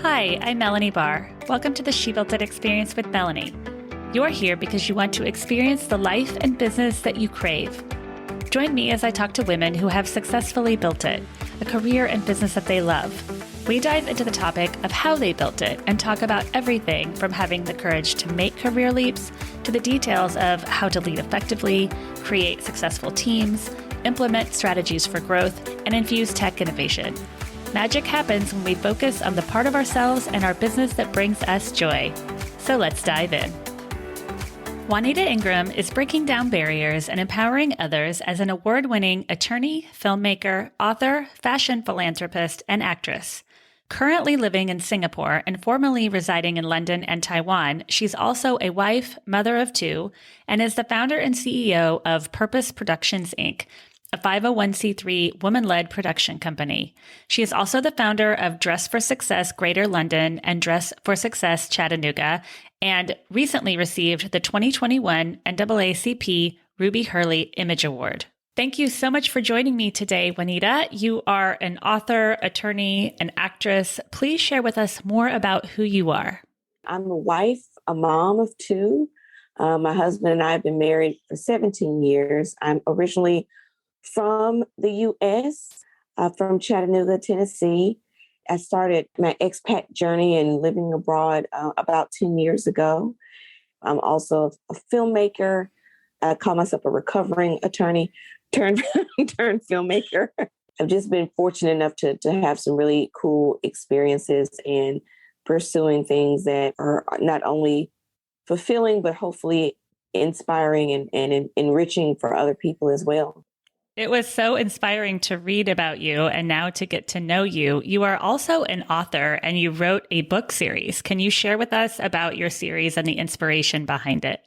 Hi, I'm Melanie Barr. Welcome to the She Built It Experience with Melanie. You're here because you want to experience the life and business that you crave. Join me as I talk to women who have successfully built it, a career and business that they love. We dive into the topic of how they built it and talk about everything from having the courage to make career leaps to the details of how to lead effectively, create successful teams, implement strategies for growth, and infuse tech innovation. Magic happens when we focus on the part of ourselves and our business that brings us joy. So let's dive in. Juanita Ingram is breaking down barriers and empowering others as an award-winning attorney, filmmaker, author, fashion philanthropist, and actress. Currently living in Singapore and formerly residing in London and Taiwan, she's also a wife, mother of two, and is the founder and CEO of Purpose Productions, Inc., a 501c3 woman-led production company. She is also the founder of Dress for Success Greater London and Dress for Success Chattanooga, and recently received the 2021 NAACP Ruby Hurley Image Award. Thank you so much for joining me today, Juanita. You are an author, attorney, and actress. Please share with us more about who you are. I'm a wife, a mom of two. My husband and I have been married for 17 years. I'm originally from the U.S., from Chattanooga, Tennessee. I started my expat journey and living abroad about 10 years ago. I'm also a filmmaker. I call myself a recovering attorney turned filmmaker. I've just been fortunate enough to have some really cool experiences and pursuing things that are not only fulfilling, but hopefully inspiring and enriching for other people as well. It was so inspiring to read about you and now to get to know you. You are also an author and you wrote a book series. Can you share with us about your series and the inspiration behind it?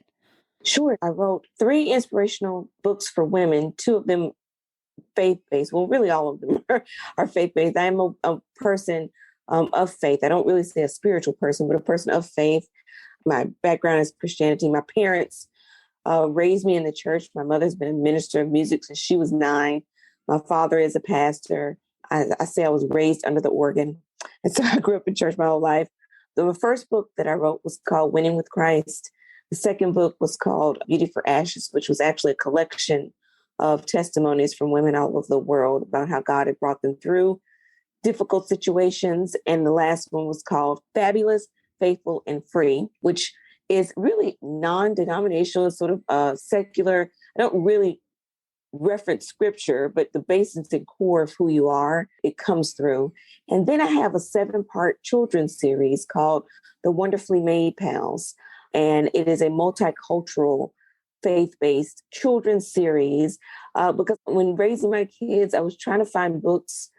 Sure. I wrote 3 inspirational books for women, 2 of them faith-based. Well, really all of them are faith-based. I am a person of faith. I don't really say a spiritual person, but a person of faith. My background is Christianity. My parents raised me in the church. My mother's been a minister of music since she was 9. My father is a pastor. I say I was raised under the organ. And so I grew up in church my whole life. The first book that I wrote was called Winning with Christ. The second book was called Beauty for Ashes, which was actually a collection of testimonies from women all over the world about how God had brought them through difficult situations. And the last one was called Fabulous, Faithful, and Free, which is really non-denominational, sort of secular. I don't really reference scripture, but the basis and core of who you are, it comes through. And then I have a 7-part children's series called The Wonderfully Made Pals. And it is a multicultural, faith-based children's series. Because when raising my kids, I was trying to find books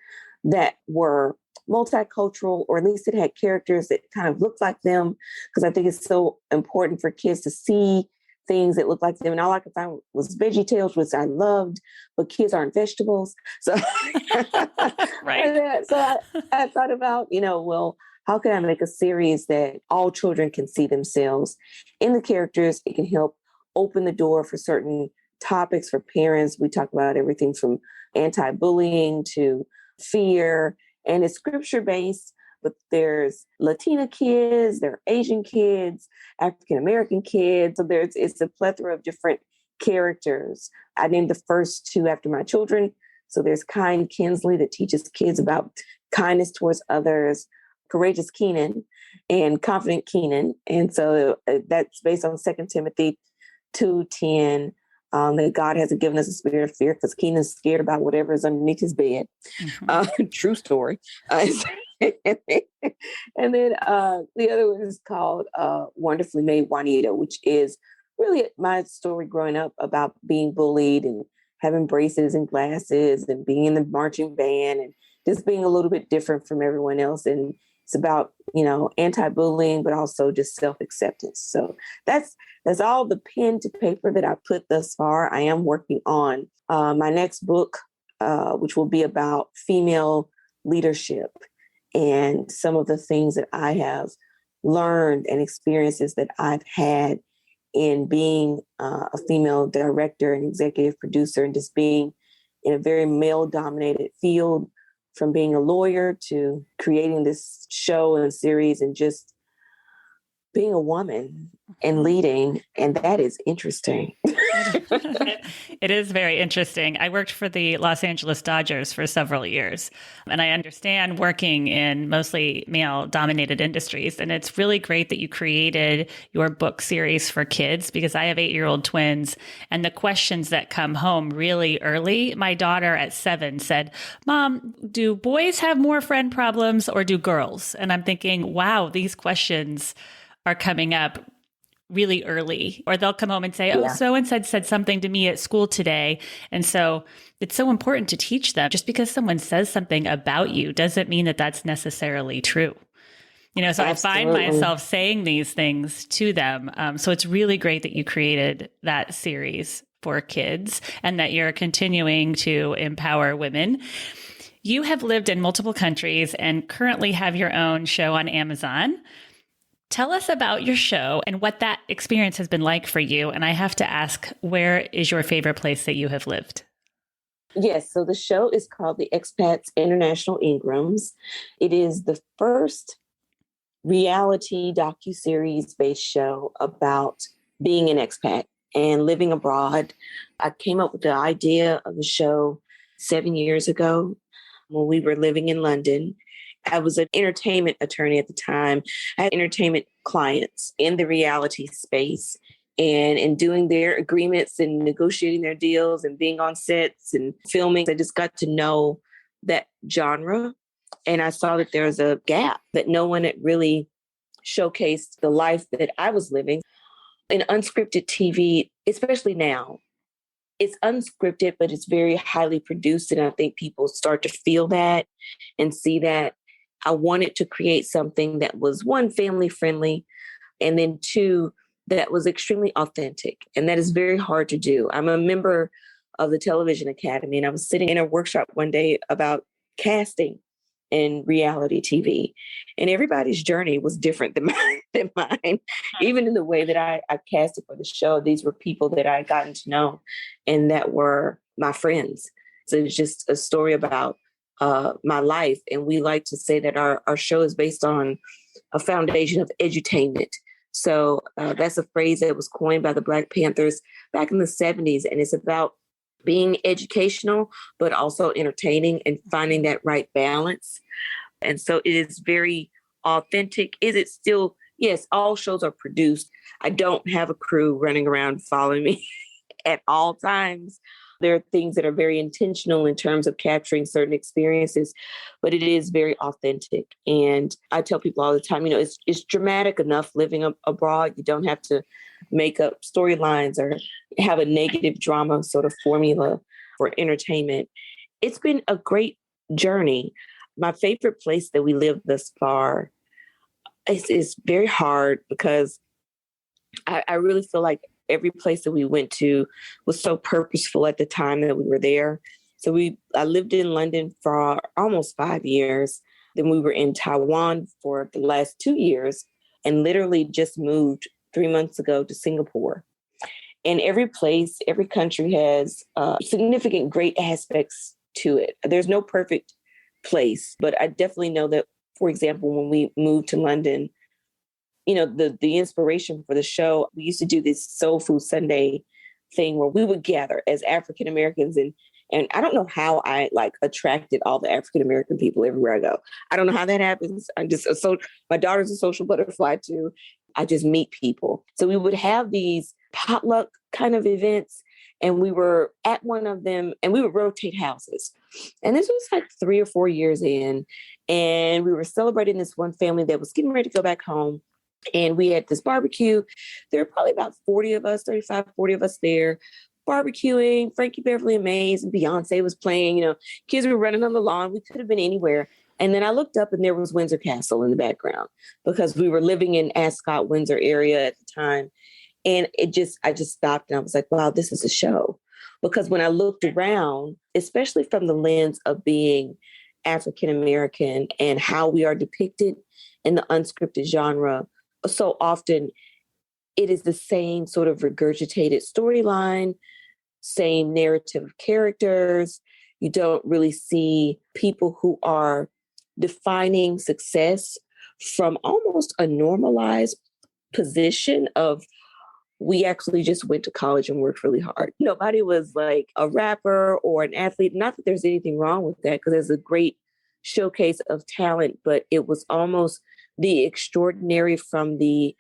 that were multicultural, or at least it had characters that kind of looked like them, because I think it's so important for kids to see things that look like them. And all I could find was VeggieTales, which I loved, but kids aren't vegetables. So, Right. So I thought about, well, how can I make a series that all children can see themselves in the characters? It can help open the door for certain topics for parents. We talk about everything from anti-bullying to fear. And it's scripture-based, but there's Latina kids, there are Asian kids, African-American kids. So it's a plethora of different characters. I named the first 2 after my children. So there's Kind Kinsley that teaches kids about kindness towards others, Courageous Keenan, and Confident Keenan. And so that's based on 2 Timothy 2:10. That God hasn't given us a spirit of fear because Keenan's scared about whatever is underneath his bed. Mm-hmm. True story. And then the other one is called Wonderfully Made Juanita, which is really my story growing up about being bullied and having braces and glasses and being in the marching band and just being a little bit different from everyone else. And it's about, anti-bullying, but also just self-acceptance. So that's all the pen to paper that I put thus far. I am working on my next book, which will be about female leadership and some of the things that I have learned and experiences that I've had in being a female director and executive producer and just being in a very male-dominated field, from being a lawyer to creating this show and series and just being a woman and leading. And that is interesting. It is very interesting. I worked for the Los Angeles Dodgers for several years, and I understand working in mostly male-dominated industries. And it's really great that you created your book series for kids, because I have 8-year-old twins, and the questions that come home really early. My daughter at 7 said, "Mom, do boys have more friend problems or do girls?" And I'm thinking, wow, these questions are coming up really early. Or they'll come home and say, "Oh, so-and-so said something to me at school today." And so it's so important to teach them. Just because someone says something about you doesn't mean that that's necessarily true. So I find myself saying these things to them. So it's really great that you created that series for kids and that you're continuing to empower women. You have lived in multiple countries and currently have your own show on Amazon. Tell us about your show and what that experience has been like for you. And I have to ask, where is your favorite place that you have lived? Yes. So the show is called the Expats International Ingrams. It is the first reality docuseries based show about being an expat and living abroad. I came up with the idea of the show 7 years ago when we were living in London. I was an entertainment attorney at the time. I had entertainment clients in the reality space, and in doing their agreements and negotiating their deals and being on sets and filming, I just got to know that genre. And I saw that there was a gap, that no one had really showcased the life that I was living. In unscripted TV, especially now, it's unscripted, but it's very highly produced. And I think people start to feel that and see that. I wanted to create something that was, one, family friendly, and then two, that was extremely authentic. And that is very hard to do. I'm a member of the Television Academy, and I was sitting in a workshop one day about casting in reality TV. And everybody's journey was different than mine. Even in the way that I casted for the show, these were people that I had gotten to know and that were my friends. So it's just a story about my life. And we like to say that our show is based on a foundation of edutainment. So that's a phrase that was coined by the Black Panthers back in the 70s. And it's about being educational, but also entertaining and finding that right balance. And so it is very authentic. Is it still? Yes, all shows are produced. I don't have a crew running around following me at all times. There are things that are very intentional in terms of capturing certain experiences, but it is very authentic. And I tell people all the time, it's dramatic enough living abroad. You don't have to make up storylines or have a negative drama sort of formula for entertainment. It's been a great journey. My favorite place that we lived thus far is very hard because I really feel like every place that we went to was so purposeful at the time that we were there. So I lived in London for almost 5 years. Then we were in Taiwan for the last 2 years and literally just moved 3 months ago to Singapore. And every place, every country has significant great aspects to it. There's no perfect place, but I definitely know that, for example, when we moved to London, the inspiration for the show, we used to do this Soul Food Sunday thing where we would gather as African Americans, and I don't know how I attracted all the African American people everywhere I go. I don't know how that happens. My daughter's a social butterfly too. I just meet people. So we would have these potluck kind of events, and we were at one of them, and we would rotate houses. And this was 3 or 4 years in, and we were celebrating this one family that was getting ready to go back home. And we had this barbecue. There were probably about 40 of us, 35, 40 of us there, barbecuing. Frankie Beverly and Maze and Beyonce was playing. Kids were running on the lawn. We could have been anywhere. And then I looked up and there was Windsor Castle in the background because we were living in Ascot, Windsor area at the time. And I just stopped and I was like, wow, this is a show. Because when I looked around, especially from the lens of being African American and how we are depicted in the unscripted genre, so often it is the same sort of regurgitated storyline, same narrative of characters. You don't really see people who are defining success from almost a normalized position of we actually just went to college and worked really hard. Nobody was like a rapper or an athlete. Not that there's anything wrong with that, because there's a great showcase of talent, but it was almost the extraordinary from the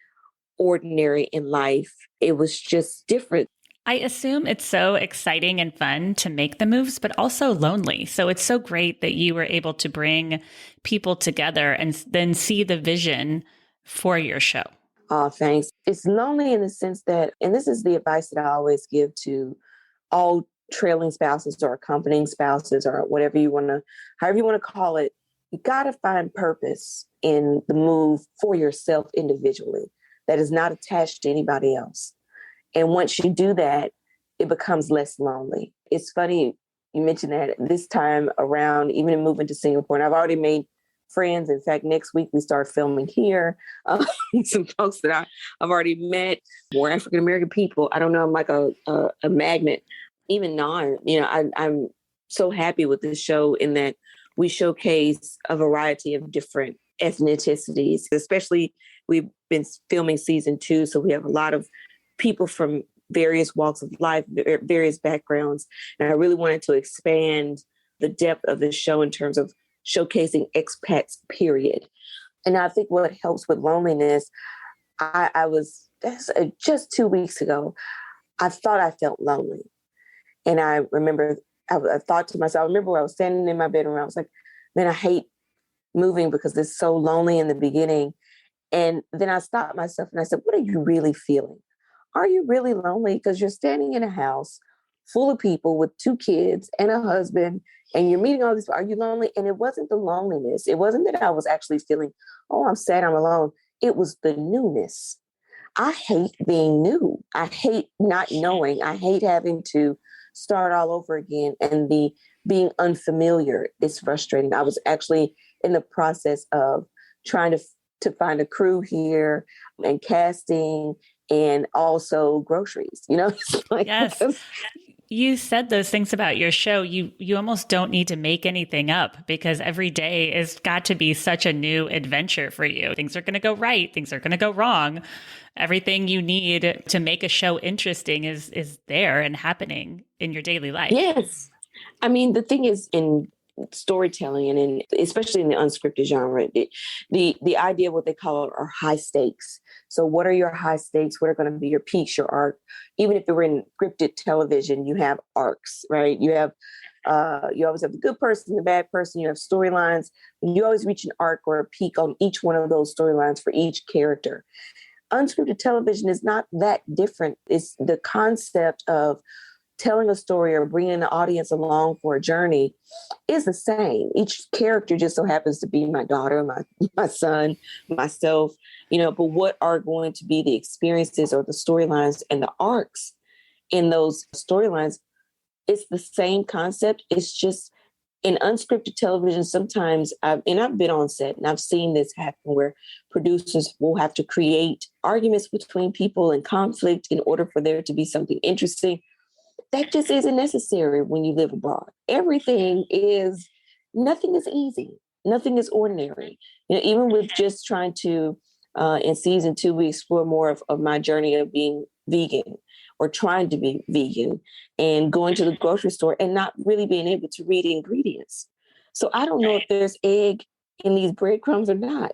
ordinary in life. It was just different. I assume it's so exciting and fun to make the moves, but also lonely. So it's so great that you were able to bring people together and then see the vision for your show. Oh, thanks. It's lonely in the sense that, and this is the advice that I always give to all trailing spouses or accompanying spouses or whatever you want to, however you want to call it, you got to find purpose in the move for yourself individually that is not attached to anybody else. And once you do that, it becomes less lonely. It's funny you mentioned that this time around, even in moving to Singapore, and I've already made friends. In fact, next week we start filming here. Some folks that I've already met, more African-American people. I don't know, I'm like a magnet. Even now, I'm so happy with this show in that we showcase a variety of different ethnicities, especially we've been filming season 2. So we have a lot of people from various walks of life, various backgrounds. And I really wanted to expand the depth of the show in terms of showcasing expats, period. And I think what helps with loneliness, just 2 weeks ago, I thought I felt lonely. And I remember, I thought to myself, I remember when I was standing in my bedroom, I was like, man, I hate moving because it's so lonely in the beginning. And then I stopped myself and I said, what are you really feeling? Are you really lonely? Because you're standing in a house full of people with 2 kids and a husband, and you're meeting all these. Are you lonely? And it wasn't the loneliness. It wasn't that I was actually feeling, oh, I'm sad, I'm alone. It was the newness. I hate being new. I hate not knowing. I hate having to start all over again. And the being unfamiliar is frustrating. I was actually in the process of trying to find a crew here and casting and also groceries, It's like, Yes. You said those things about your show. You almost don't need to make anything up because every day has got to be such a new adventure for you. Things are going to go right. Things are going to go wrong. Everything you need to make a show interesting is there and happening in your daily life. Yes. I mean, the thing is in storytelling and especially in the unscripted genre, the idea of what they call it are high stakes. So what are your high stakes? What are going to be your peaks, your arc? Even if you're in scripted television, you have arcs, right? You have, you always have the good person, the bad person, you have storylines, and you always reach an arc or a peak on each one of those storylines for each character. Unscripted television is not that different. It's the concept of telling a story or bringing the audience along for a journey is the same. Each character just so happens to be my daughter, my son, myself, but what are going to be the experiences or the storylines and the arcs in those storylines? It's the same concept. It's just in unscripted television, sometimes I've been on set and I've seen this happen where producers will have to create arguments between people and conflict in order for there to be something interesting. That just isn't necessary when you live abroad. Nothing is easy. Nothing is ordinary. Even with just trying to, in season 2, we explore more of my journey of being vegan or trying to be vegan and going to the grocery store and not really being able to read ingredients. So I don't know if there's egg in these breadcrumbs or not,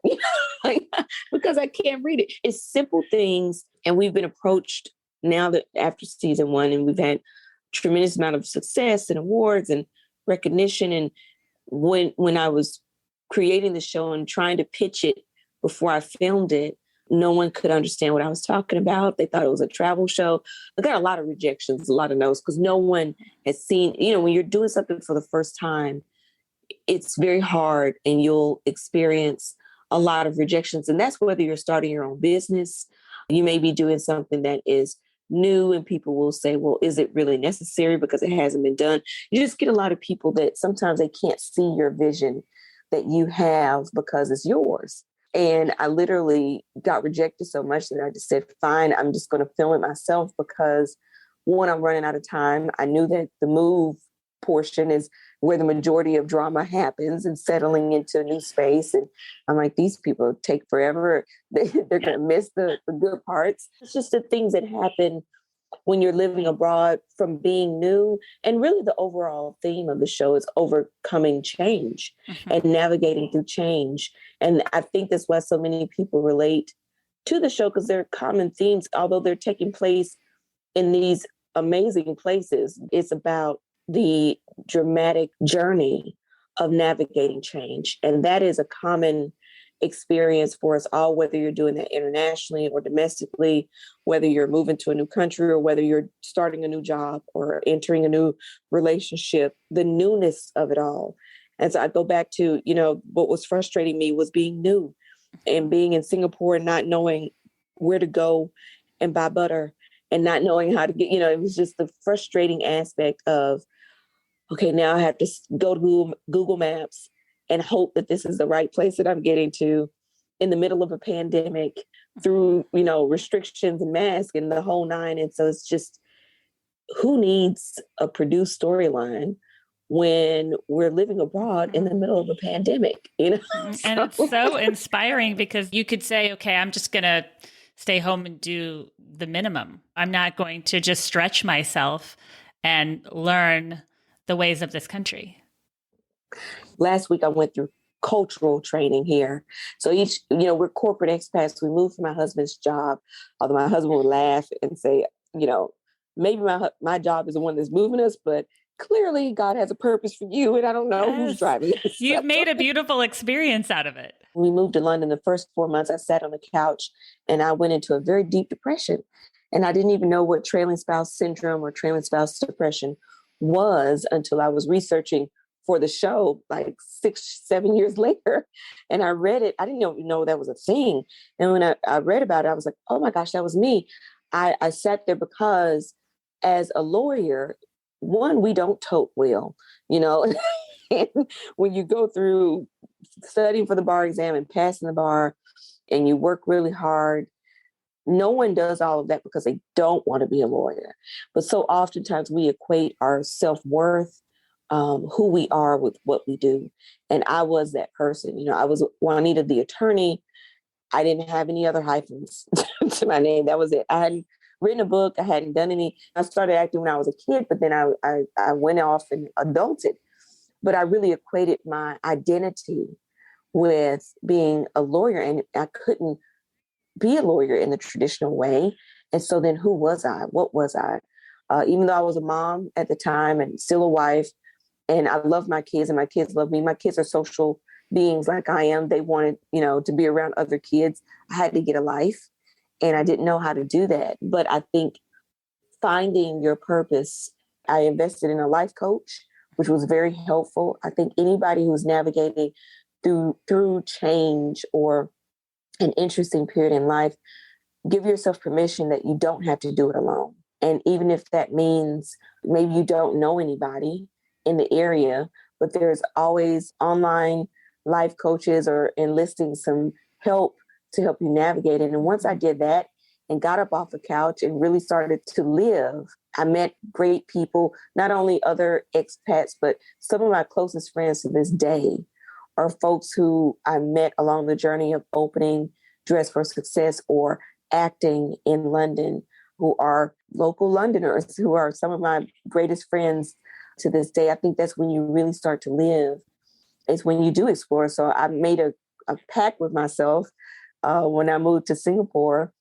because I can't read it. It's simple things. And we've been approached now that after season 1, and we've had tremendous amount of success and awards and recognition. And when I was creating the show and trying to pitch it before I filmed it, no one could understand what I was talking about. They thought it was a travel show. I got a lot of rejections, a lot of no's, because no one has seen, when you're doing something for the first time, it's very hard and you'll experience a lot of rejections. And that's whether you're starting your own business. You may be doing something that is new and people will say, well, is it really necessary because it hasn't been done? You just get a lot of people that sometimes they can't see your vision that you have because it's yours. And I literally got rejected so much that I just said, fine, I'm just going to film it myself because 1, I'm running out of time. I knew that the move portion is where the majority of drama happens and settling into a new space. And I'm like, these people take forever. They're going to miss the good parts. It's just the things that happen when you're living abroad from being new. And really the overall theme of the show is overcoming change and navigating through change. And I think that's why so many people relate to the show, because they're common themes, although they're taking place in these amazing places. It's about the dramatic journey of navigating change. And that is a common experience for us all, whether you're doing that internationally or domestically, whether you're moving to a new country or whether you're starting a new job or entering a new relationship, the newness of it all. And so I go back to, what was frustrating me was being new and being in Singapore and not knowing where to go and buy butter and not knowing how to get, it was just the frustrating aspect of, okay, now I have to go to Google Maps and hope that this is the right place that I'm getting to in the middle of a pandemic through, restrictions and masks and the whole nine. And so it's just, who needs a produced storyline when we're living abroad in the middle of a pandemic, And it's so inspiring because you could say, okay, I'm just going to stay home and do the minimum. I'm not going to just stretch myself and learn the ways of this country. Last week, I went through cultural training here. So we're corporate expats. We moved for my husband's job, although my husband would laugh and say, maybe my job is the one that's moving us, but clearly God has a purpose for you. And I don't know who's driving this. You've made a beautiful experience out of it. When we moved to London, the first 4 months, I sat on the couch and I went into a very deep depression. And I didn't even know what trailing spouse syndrome or trailing spouse depression was until I was researching for the show, like 6-7 years later. And I read it. I didn't even know that was a thing. And when I read about it, I was like, oh my gosh, that was me. I sat there because as a lawyer, one, we don't tote well, and when you go through studying for the bar exam and passing the bar and you work really hard, no one does all of that because they don't want to be a lawyer. But so oftentimes we equate our self-worth, who we are with what we do. And I was that person. I was Juanita, the attorney. I didn't have any other hyphens to my name. That was it. I hadn't written a book. I hadn't done any. I started acting when I was a kid, but then I went off and adulted. But I really equated my identity with being a lawyer, and I couldn't be a lawyer in the traditional way. And so then who was I? What was I? Even though I was a mom at the time and still a wife, and I love my kids and my kids love me. My kids are social beings like I am. They wanted, to be around other kids. I had to get a life and I didn't know how to do that. But I think finding your purpose, I invested in a life coach, which was very helpful. I think anybody who's navigating through change or an interesting period in life, give yourself permission that you don't have to do it alone. And even if that means maybe you don't know anybody in the area, but there's always online life coaches or enlisting some help to help you navigate it. And once I did that and got up off the couch and really started to live, I met great people, not only other expats, but some of my closest friends to this day are folks who I met along the journey of opening Dress for Success or acting in London, who are local Londoners, who are some of my greatest friends to this day. I think that's when you really start to live, is when you do explore. So I made a pact with myself when I moved to Singapore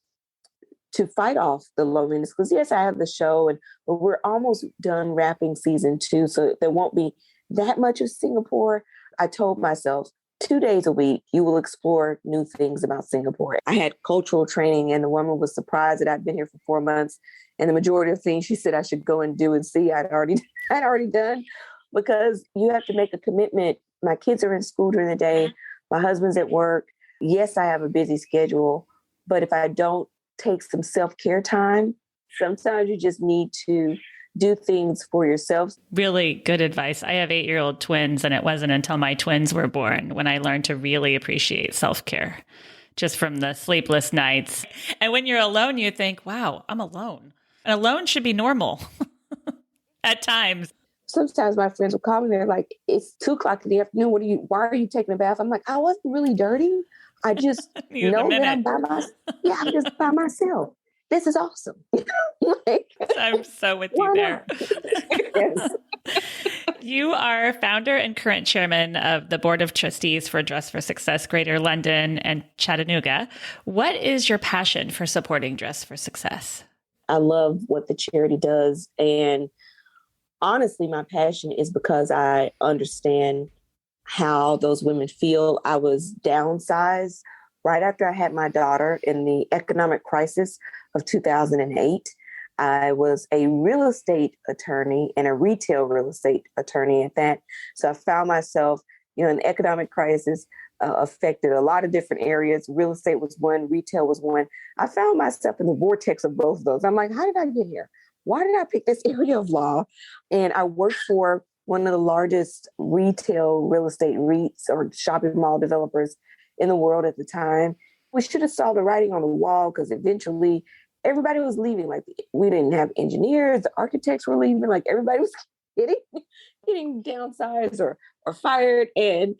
to fight off the loneliness. Because yes, I have the show, but we're almost done wrapping season 2. So there won't be that much of Singapore. I told myself 2 days a week, you will explore new things about Singapore. I had cultural training and the woman was surprised that I'd been here for 4 months. And the majority of things she said I should go and do and see, I'd already done, because you have to make a commitment. My kids are in school during the day. My husband's at work. Yes, I have a busy schedule, but if I don't take some self-care time, sometimes you just need to do things for yourself. Really good advice. I have 8-year-old twins, and it wasn't until my twins were born when I learned to really appreciate self-care, just from the sleepless nights. And when you're alone, you think, wow, I'm alone. And alone should be normal at times. sometimes my friends will call me. They're like, it's 2 o'clock in the afternoon. Why are you taking a bath? I'm like, I wasn't really dirty. I just Needed a know that minute. I'm just by myself. This is awesome. Like, I'm so with you why there. not? Yes. You are founder and current chairman of the board of trustees for Dress for Success Greater London and Chattanooga. What is your passion for supporting Dress for Success? I love what the charity does. And honestly, my passion is because I understand how those women feel. I was downsized right after I had my daughter in the economic crisis of 2008. I was a real estate attorney and a retail real estate attorney at that. So I found myself, an economic crisis affected a lot of different areas. Real estate was one, retail was one. I found myself in the vortex of both of those. I'm like, how did I get here? Why did I pick this area of law? And I worked for one of the largest retail real estate REITs or shopping mall developers in the world at the time. We should have saw the writing on the wall because eventually everybody was leaving. Like, we didn't have engineers, the architects were leaving. Like, everybody was getting downsized or fired. And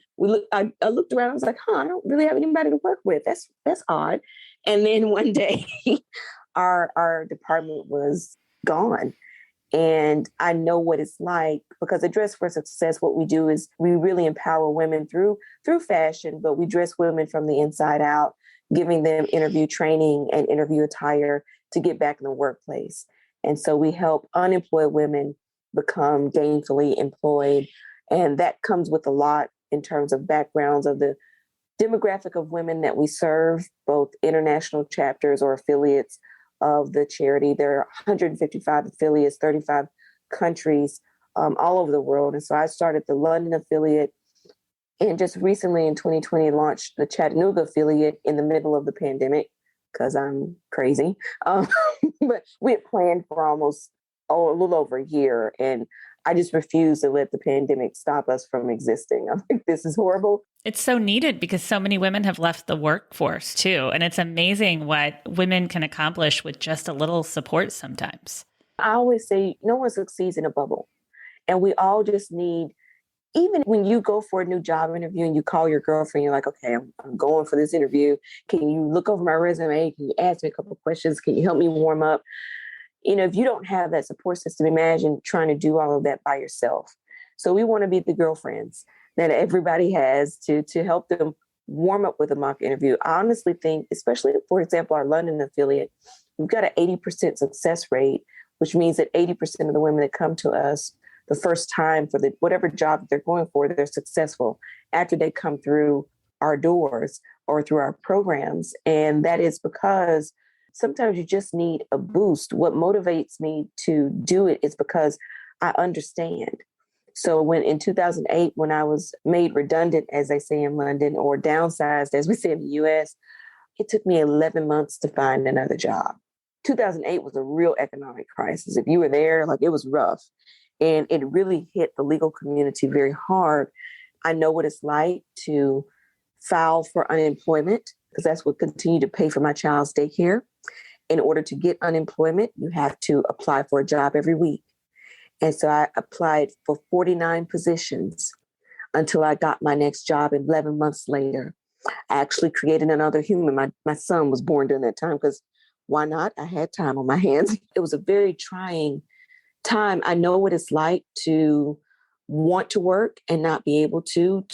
I looked around. I was like, I don't really have anybody to work with. That's odd. And then one day, our department was gone. And I know what it's like because at Dress for Success, what we do is we really empower women through fashion, but we dress women from the inside out, giving them interview training and interview attire to get back in the workplace. And so we help unemployed women become gainfully employed. And that comes with a lot in terms of backgrounds of the demographic of women that we serve, both international chapters or affiliates of the charity. There are 155 affiliates, 35 countries all over the world. And so I started the London affiliate and just recently in 2020 launched the Chattanooga affiliate in the middle of the pandemic because I'm crazy. But we had planned for almost a little over a year. And I just refuse to let the pandemic stop us from existing. I think this is horrible. It's so needed because so many women have left the workforce too. And it's amazing what women can accomplish with just a little support sometimes. I always say no one succeeds in a bubble. And we all just need, even when you go for a new job interview and you call your girlfriend, you're like, okay, I'm going for this interview. Can you look over my resume? Can you ask me a couple of questions? Can you help me warm up? If you don't have that support system, imagine trying to do all of that by yourself. So we want to be the girlfriends that everybody has to help them warm up with a mock interview. I honestly think, especially, for example, our London affiliate, we've got an 80% success rate, which means that 80% of the women that come to us the first time for whatever job that they're going for, they're successful after they come through our doors or through our programs. And that is because sometimes you just need a boost. What motivates me to do it is because I understand. So when in 2008, when I was made redundant, as they say in London, or downsized, as we say in the US, it took me 11 months to find another job. 2008 was a real economic crisis. If you were there, like, it was rough. And it really hit the legal community very hard. I know what it's like to file for unemployment because that's what continued to pay for my child's daycare. In order to get unemployment, you have to apply for a job every week. And so I applied for 49 positions until I got my next job 11 months later. I actually created another human. My son was born during that time because why not? I had time on my hands. It was a very trying time. I know what it's like to want to work and not be able to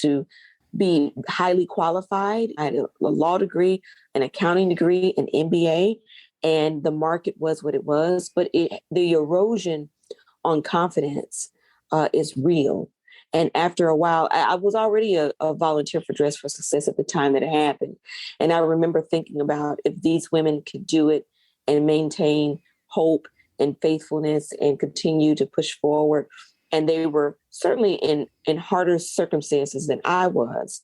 be highly qualified. I had a law degree, an accounting degree, an MBA, and the market was what it was. But the erosion on confidence is real. And after a while, I was already a volunteer for Dress for Success at the time that it happened. And I remember thinking about if these women could do it and maintain hope and faithfulness and continue to push forward. And they were certainly in harder circumstances than I was,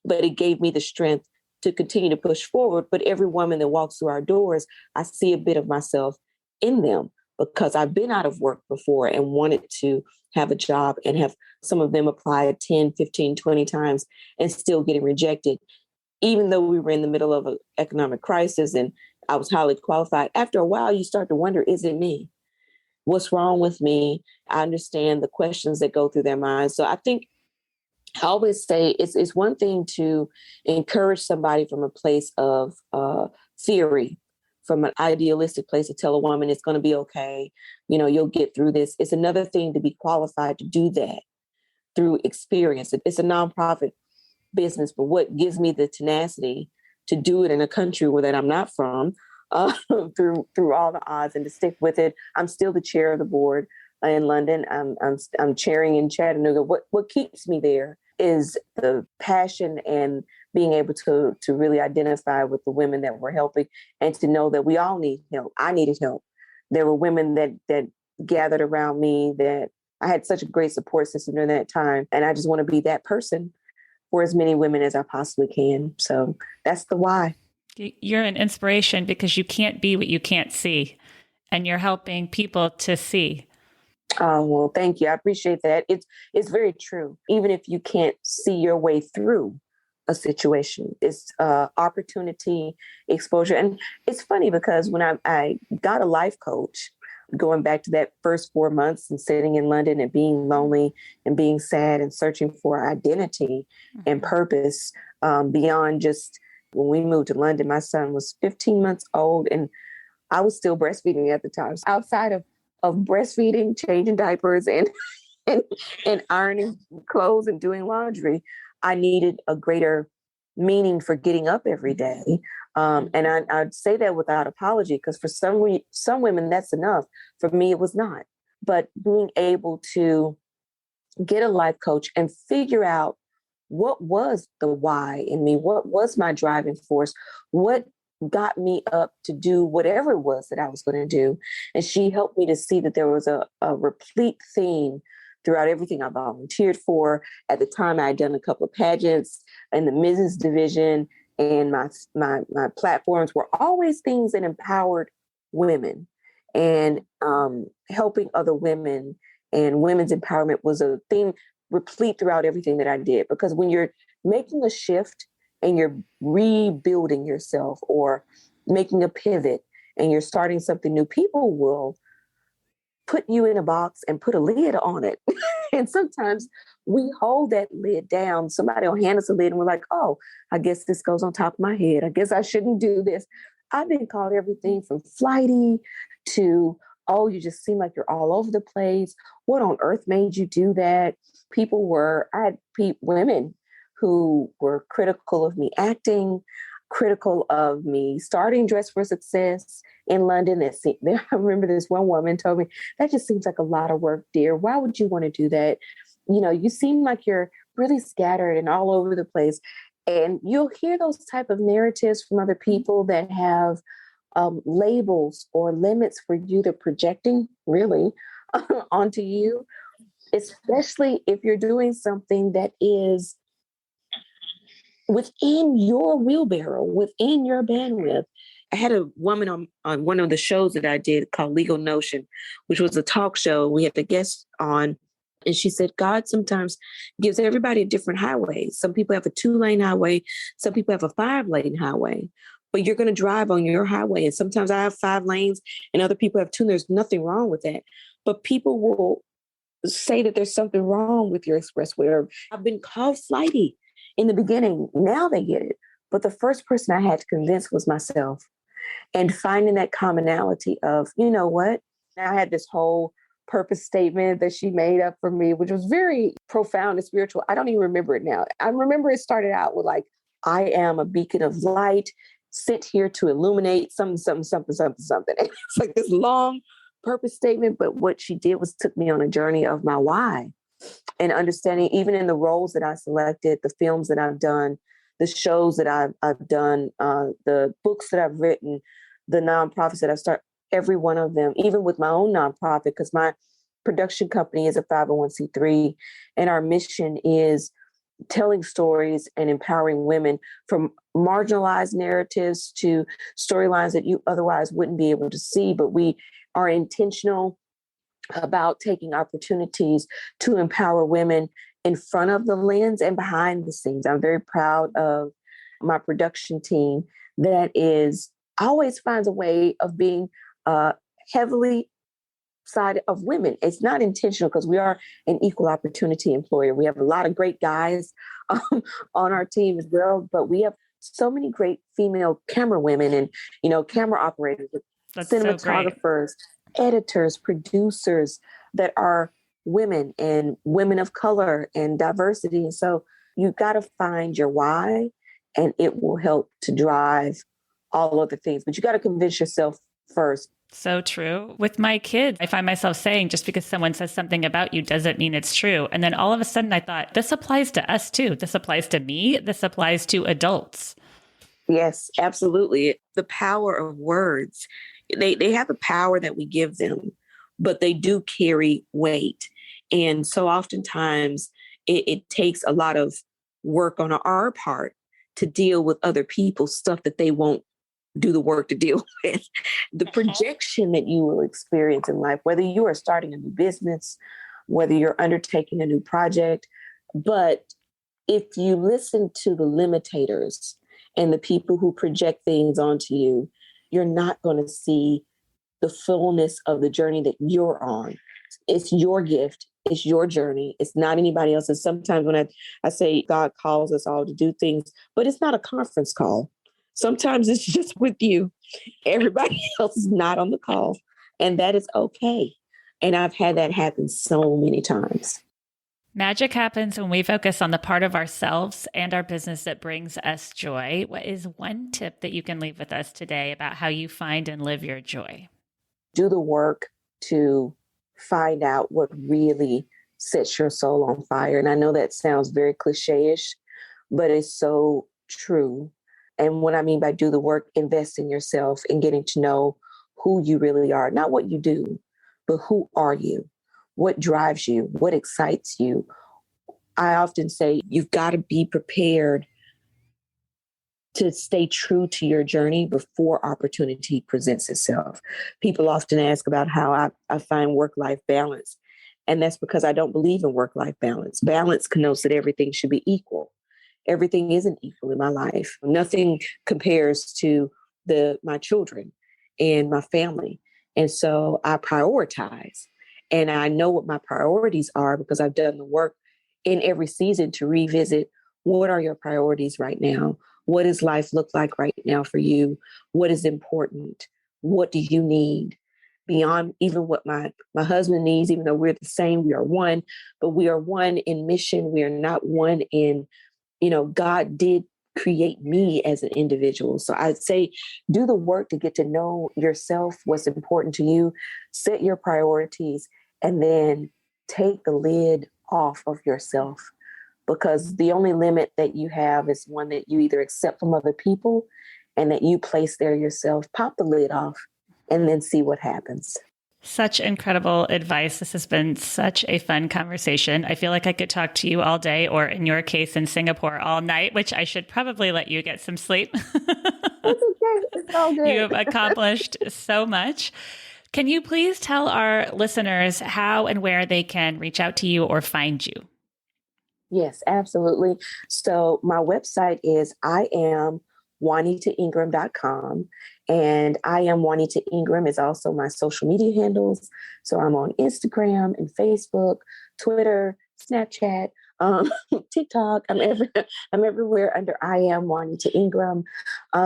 but it gave me the strength to continue to push forward. But every woman that walks through our doors, I see a bit of myself in them because I've been out of work before and wanted to have a job and have some of them apply 10, 15, 20 times and still getting rejected. Even though we were in the middle of an economic crisis and I was highly qualified, after a while, you start to wonder, is it me? what's wrong with me. I understand the questions that go through their minds. So I think I always say it's one thing to encourage somebody from a place of theory, from an idealistic place to tell a woman it's going to be okay. You'll get through this. It's another thing to be qualified to do that through experience. It's a nonprofit business, but what gives me the tenacity to do it in a country where that I'm not from, through all the odds, and to stick with it. I'm still the chair of the board in London. I'm chairing in Chattanooga. What keeps me there is the passion and being able to really identify with the women that we're helping, and to know that we all need help. I needed help. There were women that gathered around me, that I had such a great support system during that time. And I just want to be that person for as many women as I possibly can. So that's the why. You're an inspiration because you can't be what you can't see, and you're helping people to see. Oh, well, thank you. I appreciate that. It's very true. Even if you can't see your way through a situation, it's opportunity, exposure. And it's funny because when I got a life coach, going back to that first 4 months and sitting in London and being lonely and being sad and searching for identity and purpose, beyond just when we moved to London, my son was 15 months old and I was still breastfeeding at the time. So outside of breastfeeding, changing diapers and ironing clothes and doing laundry, I needed a greater meaning for getting up every day. And I'd say that without apology, because for some women, that's enough. For me, it was not. But being able to get a life coach and figure out what was the why in me, what was my driving force, what got me up to do whatever it was that I was going to do. And she helped me to see that there was a replete theme throughout everything I volunteered for. At the time, I had done a couple of pageants in the business division, and my platforms were always things that empowered women, and helping other women and women's empowerment was a theme replete throughout everything that I did. Because when you're making a shift and you're rebuilding yourself or making a pivot and you're starting something new, people will put you in a box and put a lid on it. And sometimes we hold that lid down. Somebody will hand us a lid and we're like, oh, I guess this goes on top of my head. I guess I shouldn't do this. I've been called everything from flighty to, oh, you just seem like you're all over the place. What on earth made you do that? I had women who were critical of me acting, critical of me starting Dress for Success in London. I remember this one woman told me, that just seems like a lot of work, dear. Why would you want to do that? You seem like you're really scattered and all over the place. And you'll hear those type of narratives from other people that have labels or limits for you to projecting really onto you, especially if you're doing something that is within your wheelbarrow, within your bandwidth. I had a woman on one of the shows that I did called Legal Notion, which was a talk show. We had the guest on, and she said, God sometimes gives everybody a different highway. Some people have a 2-lane highway. Some people have a 5-lane highway, but you're going to drive on your highway. And sometimes I have 5 lanes and other people have 2. And there's nothing wrong with that. But people will say that there's something wrong with your expressway. Or I've been called flighty in the beginning. Now they get it. But the first person I had to convince was myself. And finding that commonality of, you know what? I had this whole purpose statement that she made up for me, which was very profound and spiritual. I don't even remember it now. I remember it started out with like, I am a beacon of light, sent here to illuminate something, something, something, something, something. And it's like this long purpose statement. But what she did was took me on a journey of my why, and understanding, even in the roles that I selected, the films that I've done, the shows that I've done, the books that I've written, the nonprofits that I've started, every one of them, even with my own nonprofit, because my production company is a 501c3, and our mission is telling stories and empowering women, from marginalized narratives to storylines that you otherwise wouldn't be able to see. But we are intentional about taking opportunities to empower women in front of the lens and behind the scenes. I'm very proud of my production team that always finds a way of being heavily side of women. It's not intentional because we are an equal opportunity employer. We have a lot of great guys on our team as well, but we have so many great female camera women and, camera operators, That's so great. cinematographers, editors, producers that are women and women of color and diversity. And so you got to find your why, and it will help to drive all other things. But you got to convince yourself first. So true. With my kids, I find myself saying, just because someone says something about you doesn't mean it's true. And then all of a sudden I thought, this applies to us too. This applies to me. This applies to adults. Yes, absolutely. The power of words, they have a power that we give them, but they do carry weight. And so oftentimes it takes a lot of work on our part to deal with other people's stuff that they won't do the work to deal with. The projection that you will experience in life, whether you are starting a new business, whether you're undertaking a new project. But if you listen to the limitators and the people who project things onto you, you're not going to see the fullness of the journey that you're on. It's your gift. It's your journey. It's not anybody else's. Sometimes when I say God calls us all to do things, but it's not a conference call. Sometimes it's just with you. Everybody else is not on the call, and that is okay. And I've had that happen so many times. Magic happens when we focus on the part of ourselves and our business that brings us joy. What is one tip that you can leave with us today about how you find and live your joy? Do the work to find out what really sets your soul on fire. And I know that sounds very cliche-ish, but it's so true. And what I mean by do the work, invest in yourself and getting to know who you really are, not what you do, but who are you? What drives you? What excites you? I often say you've got to be prepared to stay true to your journey before opportunity presents itself. People often ask about how I find work-life balance. And that's because I don't believe in work-life balance. Balance connotes that everything should be equal. Everything isn't equal in my life. Nothing compares to my children and my family. And so I prioritize. And I know what my priorities are because I've done the work in every season to revisit what are your priorities right now? What does life look like right now for you? What is important? What do you need? Beyond even what my husband needs, even though we're the same, we are one, but we are one in mission. We are not one in, God did create me as an individual. So I'd say do the work to get to know yourself, what's important to you, set your priorities, and then take the lid off of yourself. Because the only limit that you have is one that you either accept from other people and that you place there yourself. Pop the lid off and then see what happens. Such incredible advice. This has been such a fun conversation. I feel like I could talk to you all day, or in your case, in Singapore all night, which I should probably let you get some sleep. It's okay. It's all good. You have accomplished so much. Can you please tell our listeners how and where they can reach out to you or find you? Yes, absolutely. So my website is IamJuanitaIngram.com. And I Am Juanita Ingram is also my social media handles. So I'm on Instagram and Facebook, Twitter, Snapchat, TikTok. I'm everywhere under I Am Juanita Ingram.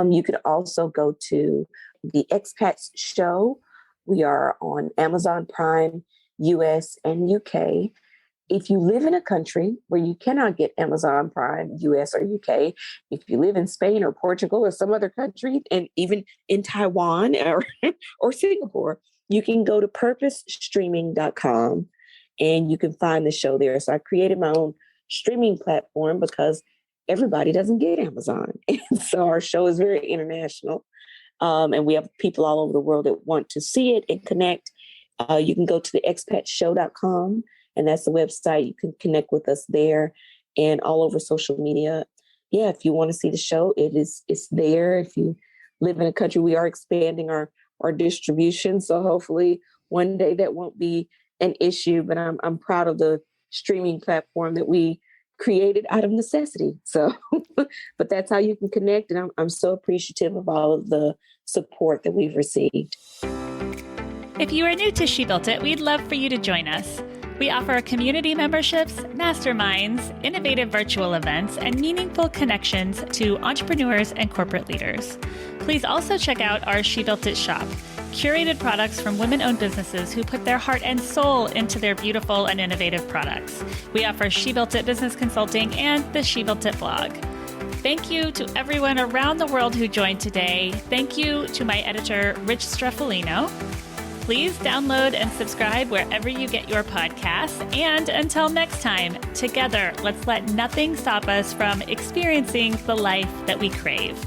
You could also go to the Expats show. We are on Amazon Prime, US and UK. If you live in a country where you cannot get Amazon Prime, US or UK, if you live in Spain or Portugal or some other country, and even in Taiwan or Singapore, you can go to purposestreaming.com and you can find the show there. So I created my own streaming platform because everybody doesn't get Amazon. And so our show is very international. And we have people all over the world that want to see it and connect. You can go to the expatshow.com. And that's the website. You can connect with us there and all over social media. Yeah, if you want to see the show, it's there. If you live in a country, we are expanding our distribution. So hopefully one day that won't be an issue. But I'm proud of the streaming platform that we created out of necessity. So, but that's how you can connect. And I'm so appreciative of all of the support that we've received. If you are new to She Built It, we'd love for you to join us. We offer community memberships, masterminds, innovative virtual events, and meaningful connections to entrepreneurs and corporate leaders. Please also check out our She Built It shop, curated products from women-owned businesses who put their heart and soul into their beautiful and innovative products. We offer She Built It business consulting and the She Built It blog. Thank you to everyone around the world who joined today. Thank you to my editor, Rich Streffolino. Please download and subscribe wherever you get your podcasts. And until next time, together, let's let nothing stop us from experiencing the life that we crave.